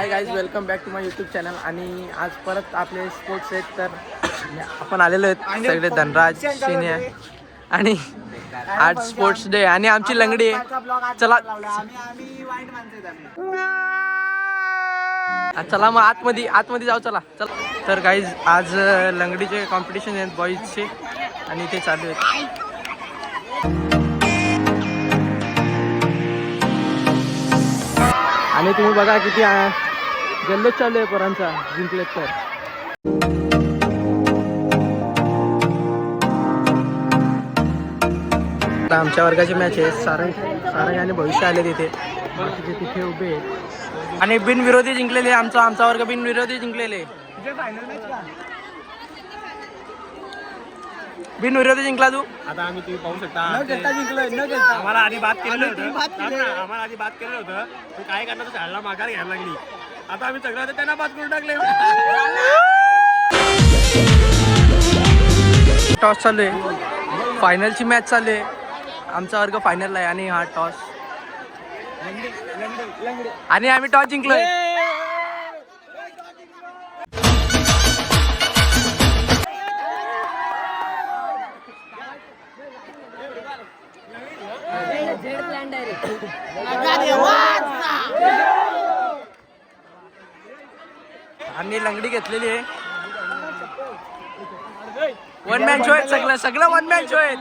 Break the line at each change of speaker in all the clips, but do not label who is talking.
High guys, welcome back to my YouTube channel. आणि आज परत आपले स्पोर्ट्स आहेत. तर आपण आलेलो आहेत सगळे, धनराज, शिन्या आणि आज स्पोर्ट्स डे आणि आमची लंगडी आहे. चला चला मग आतमध्ये जाऊ. चला. तर गाईज आज लंगडीचे कॉम्पिटिशन आहेत बॉईजचे आणि ते चालू आहेत. आणि तुम्ही बघा किती जल्लोष चालू आहे पोरांचा, जिंकलेत तर. आता आमच्या वर्गाची मॅच आहे. सारंग आणि भविष्य आले तिथे, बाकीचे तिथे उभे आहेत. आणि बिनविरोधी जिंकलेले, आमचा वर्ग बिनविरोधी जिंकलेले. बिनविरोधी जिंकला तू.
आता आम्ही तुम्ही पाहू शकता आम्हाला आधी बात केलेलं होतं तू काय करणार, तर शाळेला माघार घ्यायला लागली. आता आम्ही सगळं त्यांना बात करून टाकले.
टॉस चालू आहे, फायनलची मॅच चालू आहे. आमचा वर्ग फायनलला आहे आणि हा टॉस आणि आम्ही टॉस जिंकलोय. आम्ही लंगडी घेतलेली आहे. वन मॅन शो आहे, सगळं वन मॅन शो आहे.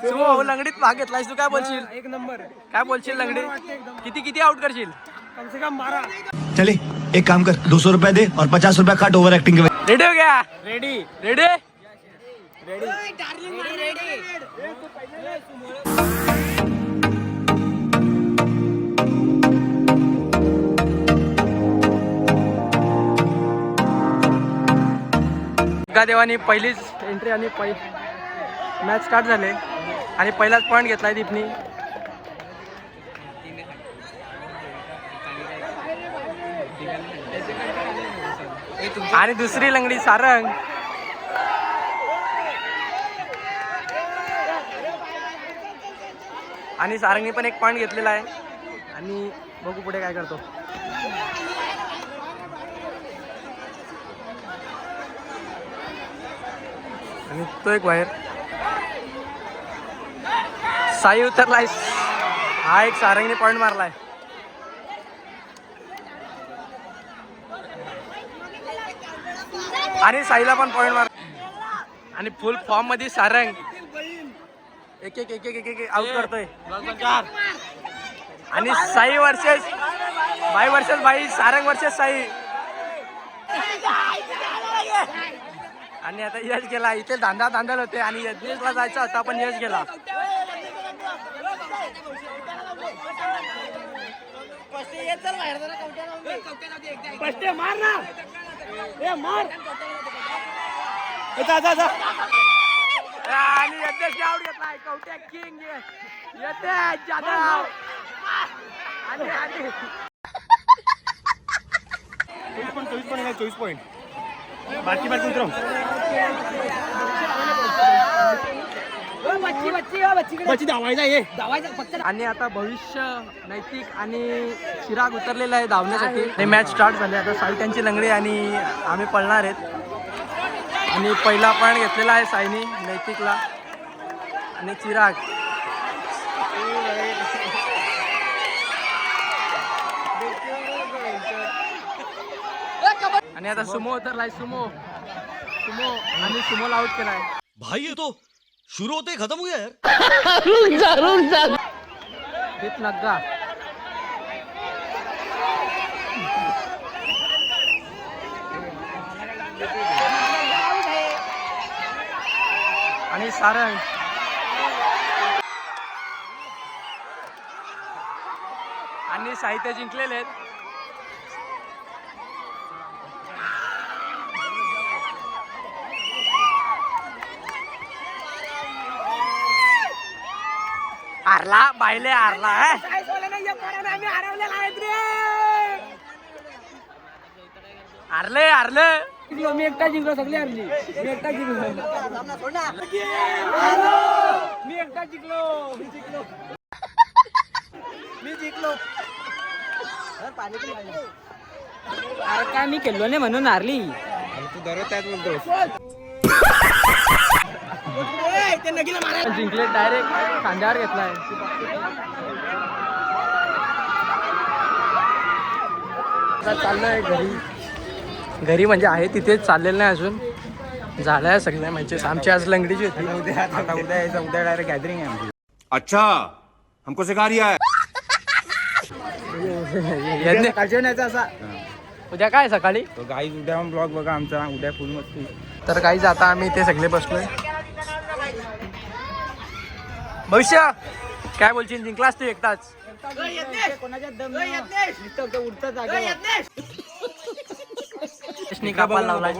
सुमो लंगडीत भाग घेतलायस तू, काय बोलशील?
एक नंबर.
काय बोलशील लंगडी किती आउट करशील?
कम से कम 12.
चले एक काम कर, 200 रुपया दे और 50 रुपया काट ओवर एक्टिंग के.
रेडी हो गया?
रेडी.
देवानी पहिलीच एंट्री आणि मॅच स्टार्ट झाले आणि पहिलाच पॉईंट घेतलाय दीपनी. आणि दुसरी लंगडी सारंग. आणि सारंगनी पण एक पॉईंट घेतलेला आहे आणि बघू पुढे काय करतो. आणि तो एक बाहेर साई उतरलाय. हा एक सारंगने पॉईंट मारलाय. आणि साईला पण पॉईंट मार. आणि फुल फॉर्म मध्ये सारंग एक आउट करतोय. आणि साई वर्सेस भाई, सारंग वर्सेस साई. आणि आता यश गेला. इथे दांडल होते आणि यज्ञेशला जायचा होता पण यश गेला. आणि यज्ञेशने आउट घेतलाय. कवट्या किंग यज्ञेश जाधव. आणि
24 पॉईंट. बाकी उतरव.
आणि आता भविष्य, नैतिक आणि चिराग उतरलेला आहे धावण्यासाठी. हे मॅच स्टार्ट झाले. आता साई त्यांची लंगडी आणि आम्ही पळणार आहेत. आणि पहिला पॉईंट घेतलेला आहे साईनी, नैतिकला आणि चिराग. आणि आता सुमो उतरलाय. सुमो आणि सुमोला आउट केलाय.
भाई ये तो शुरू होते ही खत्म हो गया यार.
दीप नग्गा. आणि सारंग. आणि साहित्य जिंकलेले आहेत. हारला बायले, हारला. हारले.
मी एकटा जिंकलो, सगळी हरली. मी एकटा जिंकलो.
अरे काय मी खेळलो नाही म्हणून हारली.
तू दररोज त्याच बोलतोस.
जिंकले डायरेक्ट खांद्यावर घेतलाय. आता चाललोय घरी म्हणजे आहे तिथेच चाललेलं नाही अजून. झालंय सगळ्या मॅचेस आमची आज लंगडीची होती.
उद्या यायचं, उद्या डायरेक्ट गॅदरिंग आहे आमची.
अच्छा हमको सिखा रिया है.
असा
उद्या काय सकाळी
तो गाईज उद्या ब्लॉग बघा आमचा. उद्या फुल मस्ती.
तर काही आता आम्ही इथे सगळे बसलोय. भविष्य काय बोलशील? जिंकलास तू एकटाच. कापायला लावलाय.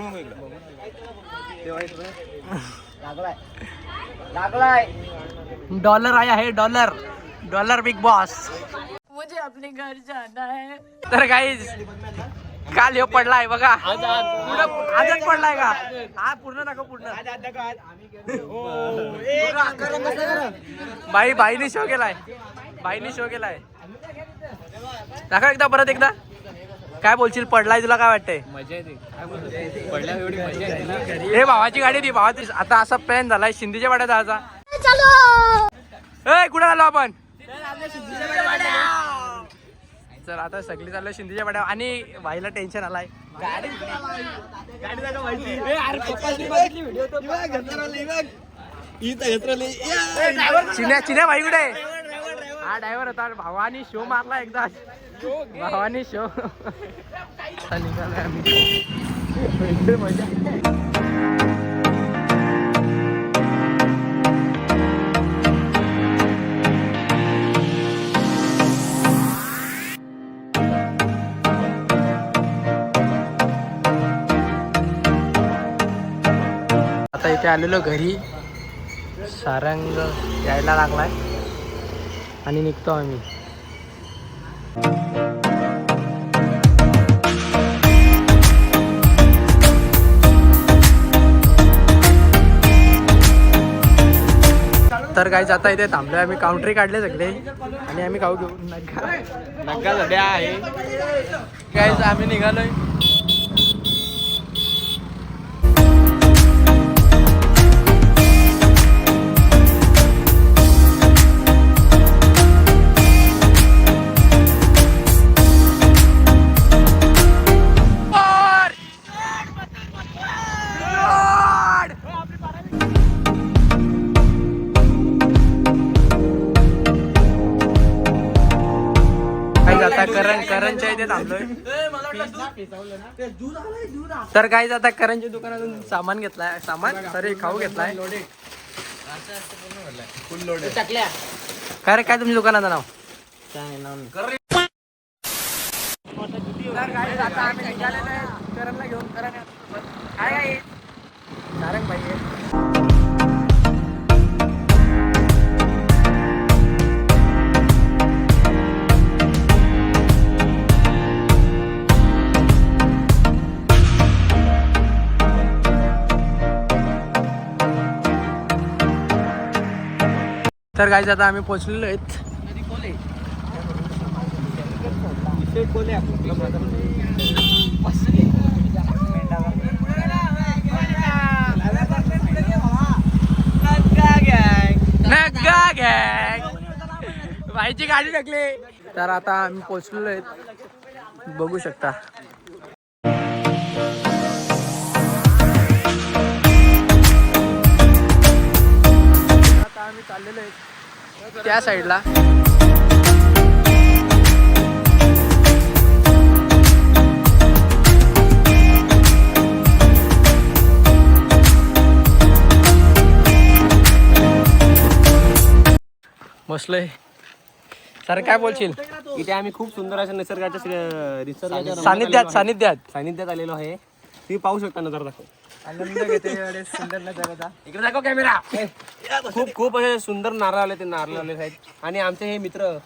डॉलर आया है डॉलर बिग बॉस.
मुझे अपने घर जाना है.
तर गाईज काल ह्यो पडलाय बघा. आजच पडलाय का? हा पूर्ण दाखव पूर्ण. बाईने शो केलाय. दाखव एकदा परत एकदा. काय बोलशील? पडलाय तुला काय वाटतंय? हे भावाची गाडी ती भावाची. आता असा प्लॅन झालाय शिंदेच्या वाड्यात जायचा. कुठे आलो आपण? तर आता सगळी चाललं शिंदेच्या वाड्या. आणि भाईला टेन्शन आलाय. चिन्या भाई कुठे? हा ड्रायव्हर होता. भावानी शो मारला एकदा. भावानी शो निघालोय आम्ही. आता इथे आलेलो घरी. सारंग यायला लागलाय आणि निघतो आम्ही. तर गाईज आता इथे थांबलोय आम्ही. काउंटरी काढले सगळे आणि आम्ही खाऊ घेऊन नका सध्या आहे. गाईज आम्ही निघालोय. करणच्या इथे थांबलोय. तर काही आता करणच्या दुकानातून सामान घेतलाय. खाऊ घेतलाय. काय रे काय तुमच्या दुकानाचं नाव? आता आम्ही निघालेलो आहे करणला घेऊन. करण काय सारंग भाई आहे. तर गाईज आता आम्ही पोहोचलेलो आहेत. भाईची गाडी टाकली. तर आता आम्ही पोहोचलेलो आहेत बघू शकता. आता आम्ही चाललेलो आहे त्या साईडला. बसलोय. सर काय बोलशील?
इथे आम्ही खूप सुंदर अशा निसर्गाच्या सानिध्यात आलेलो आहे. तुम्ही पाहू शकता. नजर दाखव.
आनंद घेते सुंदर नजारा.
इकडे दाखव कॅमेरा. खूप असे सुंदर नारळ आले. ते नारळ आलेले आहेत. आणि आमचे हे मित्र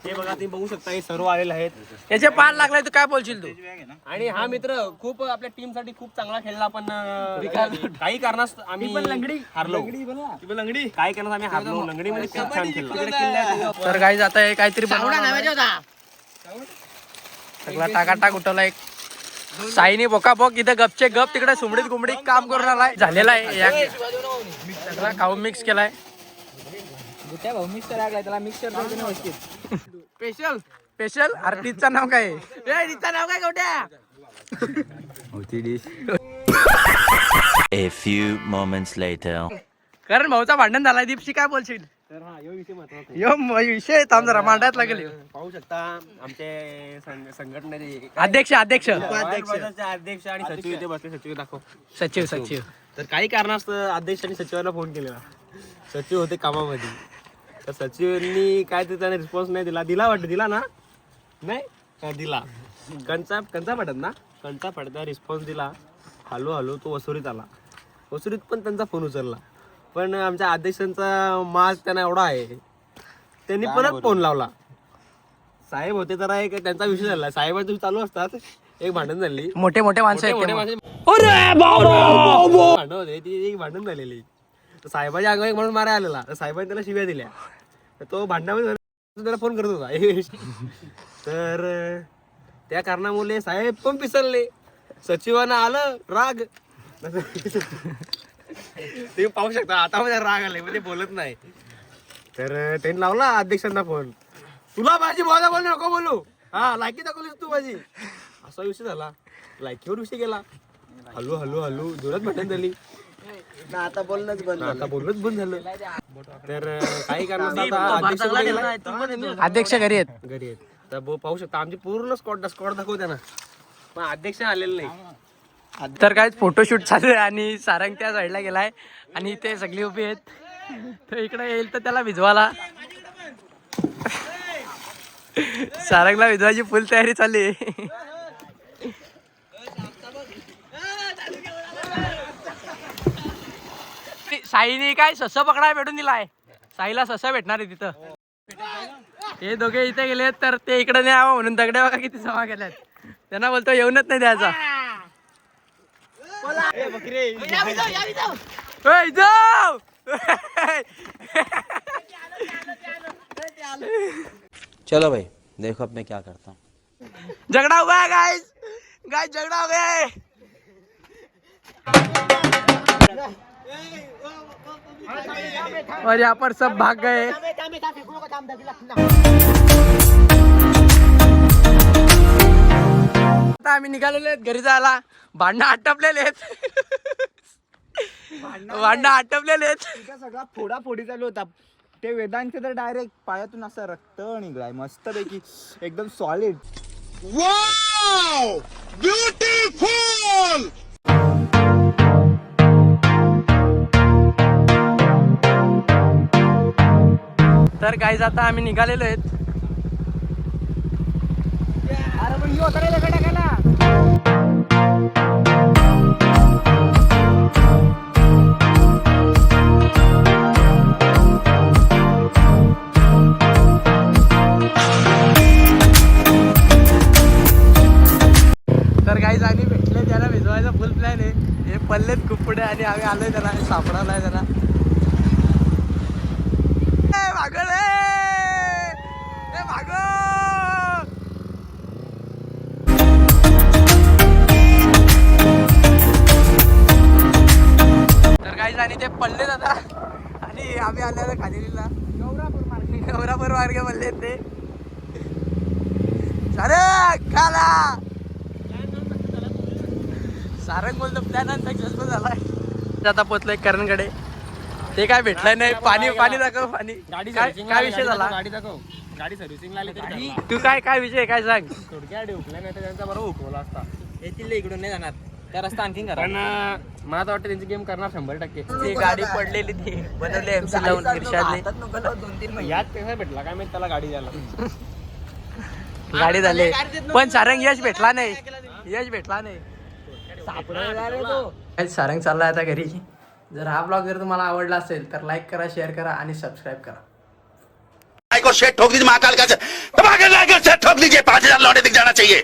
हे बघा तुम्ही बघू शकता. हे सर्व आलेले आहेत.
याचे पान लागलाय तर काय बोलशील तू?
आणि हा मित्र खूप आपल्या टीम साठी खूप चांगला खेळला. पण काही कारणास आम्ही हारलो. काही कारणास आम्ही हारलो. लंगडी मध्ये खूप छान खेळला.
तर गाईज आता हे काहीतरी बनवणार सगळा टाकाटाक उठवला एक साईनी बोकाबोक इथं गपचे गप तिकडे सुमडीत गुमडीत काम करून आलाय झालेला आहे सगळा खाऊन मिक्स केलाय
गुट्या भाऊ मिक्सर लागलाय त्याला मिक्सर करतो व्यवस्थित.
स्पेशल स्पेशल आरतीचं नाव काय तिचं नाव काय गोट्या
A few moments later.
कारण भाऊचा भांडण झालाय दीपशी काय बोलशील
तर हा यो विषय महत्वाचा
यो विषय थांब जरा मांडायला लागेल
पाहू शकता आमचे संघटनेचे
अध्यक्ष
अध्यक्ष आणि सचिव इथे बसले. सचिव दाखव.
सचिव सचिव
तर काही कारणास्तव अध्यक्ष आणि सचिवांना फोन केलेला. सचिव होते कामामध्ये तर सचिवांनी काय ते त्याने रिस्पॉन्स नाही दिला वाटतं दिला ना नाही का दिला कंचा पडत ना कंचा पडता रिस्पॉन्स दिला. हळू तो वसुरीत आला. वसुरीत पण त्यांचा फोन उचलला पण आमच्या अध्यक्षांचा माज त्यांना एवढा आहे त्यांनी परत फोन लावला. साहेब होते तर एक त्यांचा विषय झाला. साहेबांचे चालू असतात एक भांडण झाली.
मोठे मोठे माणसं आहेत
मोठे
तेव्हा.
माणसं भांडण होते ती एक भांडण झालेली. तर साहेबाच्या अंगावर एक म्हणून मारा आलेला तर साहेबांनी त्याला शिव्या दिल्या. तर तो भांडणामध्ये त्याला फोन करत होता. तर त्या कारणामुळे साहेब पण पिसरले. सचिवांना आलं राग. ते पाहू शकता आता माझ्या राग आलाय म्हणजे बोलत नाही. तर त्यांनी लावला अध्यक्षांना फोन. तुला माझी बोला बोल नको बोलू. हा लायकी दाखवलीस तू माझी. असा विषय झाला. लायकीवर विषय गेला. हळू जोरात भांडण झाली. आता बोलणंच बंद झालं. तर काही कारणास्तव
अध्यक्ष घरी आहेत
घरी आहेत. तर पाहू शकता आमची पूर्ण स्कॉट दाखवते ना पण अध्यक्ष आलेले नाही.
तर काय फोटोशूट चालू आहे आणि सारंग त्या साईडला गेलाय आणि ते सगळी उभी आहेत. तर इकडे येईल तर त्याला भिजवाला सारंगला भिजवायची फुल तयारी चालली आहे. साईने काय सस्स पकडाय भेटून दिलाय. साईला सस्स भेटणार आहे तिथं. हे दोघे इथे गेले तर ते इकडे नाही यावं म्हणून दगड्या बघा किती जमा केल्यात. त्यांना बोलतो येऊनच नाही द्यायचा.
चलो भाई देखो अब मैं क्या करता हूँ.
झगड़ा हुआ है गाइस झगड़ा हो गया है. और यहाँ पर सब भाग गए. आता आम्ही निघालेले आहेत घरी जायला. भांडणं आटपलेले आहेत. भांडणं आटपलेले आहेत.
सगळा फोडाफोडी चालू होता. ते वेदांत तर डायरेक्ट पायातून असं रक्त निघलाय मस्त पैकी एकदम सॉलिड.
तर गाईज आता आम्ही निघालेलो आहेत.
अरे पण होता रे दगड टाकायला.
तर गाईज आम्ही भेटले त्याला भिजवायचा फुल प्लॅन आहे. हे पल्लेत खूप पुढे आणि आम्ही आलोय त्याला सापडायला त्याला. तर गाईज आणि ते पडले आता आणि आम्ही आल्याला खादिलीला गौरापूर मार्गे पडले ते. सारंग बोलतो प्लॅन सक्सेसफुल झालाय. आता पोचलोय करणकडे. ते काय भेटलंय नाही. पाणी दाखव. पाणी काय विषय झाला.
गाडी दाखव. गाडी सर्व्हिसिंगला आली तरी
तू काय विषय काय सांग.
थोडक्यात उकल्या नाही तर त्यांचा बरोबर उकवला असता.
येतील इकडून नाही जाणार त्या रस्ता आणखीन करा.
पण मला तर वाटतं त्यांची गेम करणार 100%.
ती गाडी पडलेली ती बनवली MC लावून इर्षादने.
यात कसा भेटला काय माहित त्याला गाडी द्यायला.
गाडी झाली पण सारंग यश भेटला नाही. सारंग चाललाय आता घरी. जर हा ब्लॉग जर तुम्हाला आवडला असेल तर लाईक करा, शेअर करा आणि सबस्क्राईब करा.
को शेट ठोक दीजिए महाकाल का ठोक दीजिए 5000 लौटे दिख जाना चाहिए.